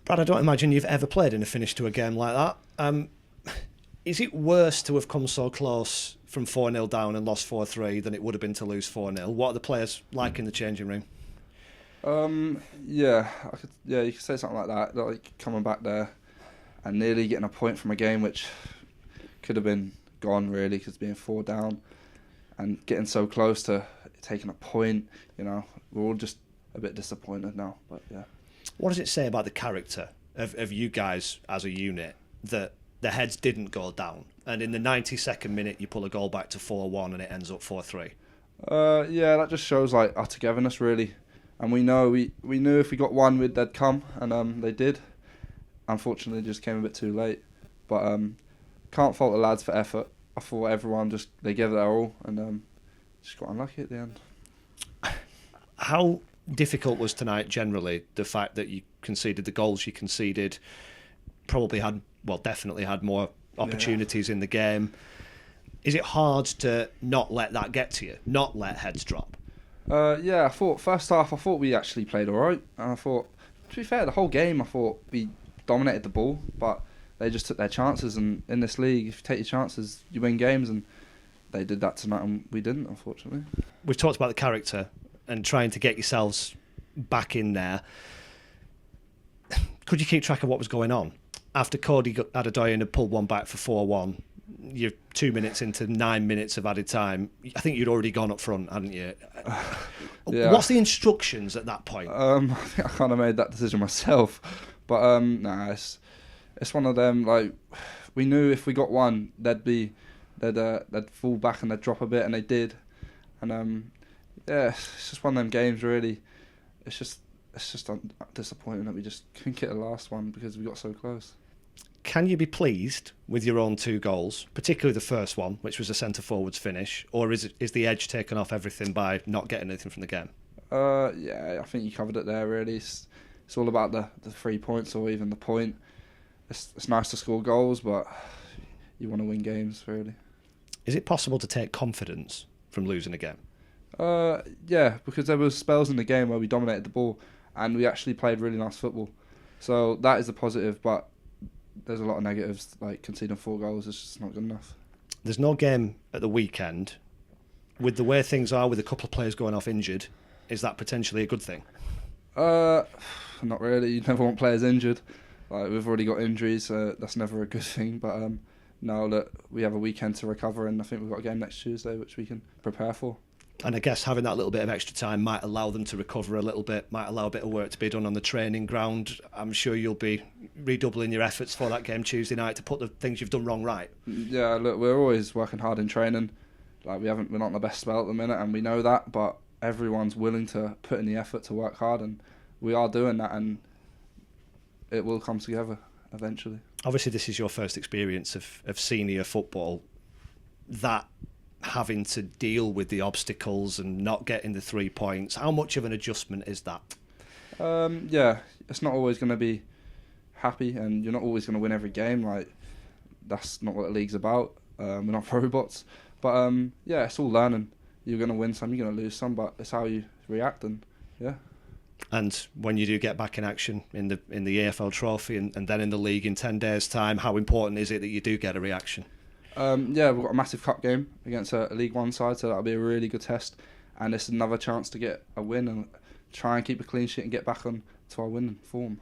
Brad, I don't imagine you've ever played in a finish to a game like that. Is it worse to have come so close from 4-0 down and lost 4-3 than it would have been to lose 4-0? What are the players like in the changing room? Yeah, you could say something like that. Like coming back there and nearly getting a point from a game which could have been gone really, because being 4 down and getting so close to taking a point, we're all just a bit disappointed now. But yeah. What does it say about the character of you guys as a unit that the heads didn't go down, and in the 92nd minute you pull a goal back to 4-1 and it ends up 4-3? Yeah, that just shows like our togetherness really, and we knew if we got one they'd come, and they did. Unfortunately, it just came a bit too late, but can't fault the lads for effort. I thought everyone they gave their all, and just got unlucky at the end. How difficult was tonight generally? The fact that you conceded the goals you conceded, definitely had more opportunities in the game. Is it hard to not let that get to you, not let heads drop? Yeah, I thought first half we actually played all right, and I thought, to be fair, the whole game I thought we dominated the ball, but they just took their chances, and in this league, if you take your chances, you win games, and they did that tonight, and we didn't, unfortunately. We've talked about the character and trying to get yourselves back in there. Could you keep track of what was going on? After Cody Adedoyin had pulled one back for 4-1, you're 2 minutes into 9 minutes of added time. I think you'd already gone up front, hadn't you? Yeah. What's the instructions at that point? I think I kind of made that decision myself, but it's one of them. Like, we knew if we got one, they'd fall back and they'd drop a bit, and they did. And it's just one of them games. Really, it's just disappointing that we just couldn't get the last one because we got so close. Can you be pleased with your own 2 goals, particularly the first one, which was a centre-forwards finish, or is the edge taken off everything by not getting anything from the game? Yeah, I think you covered it there, really. It's all about the 3 points or even the point. It's nice to score goals, but you want to win games, really. Is it possible to take confidence from losing a game? Yeah, because there was spells in the game where we dominated the ball and we actually played really nice football. So that is a positive, but there's a lot of negatives, like conceding 4 goals is just not good enough. There's no game at the weekend. With the way things are, with a couple of players going off injured, is that potentially a good thing? Not really. You never want players injured. Like, we've already got injuries, so that's never a good thing. But now that we have a weekend to recover, and I think we've got a game next Tuesday which we can prepare for. And I guess having that little bit of extra time might allow them to recover a little bit, might allow a bit of work to be done on the training ground. I'm sure you'll be redoubling your efforts for that game Tuesday night to put the things you've done wrong right. Yeah, look, we're always working hard in training. Like, we're not in the best spell at the minute, and we know that, but everyone's willing to put in the effort to work hard, and we are doing that, and it will come together eventually. Obviously, this is your first experience of senior football. That having to deal with the obstacles and not getting the 3 points, how much of an adjustment is that? Yeah, it's not always going to be happy, and you're not always going to win every game. Like, that's not what the league's about. We're not robots, but yeah, it's all learning. You're going to win some, you're going to lose some, but it's how you react, and yeah. And when you do get back in action in the EFL Trophy and then in the league in 10 days' time, how important is it that you do get a reaction? Yeah, we've got a massive cup game against a League One side, so that'll be a really good test, and it's another chance to get a win and try and keep a clean sheet and get back on to our winning form.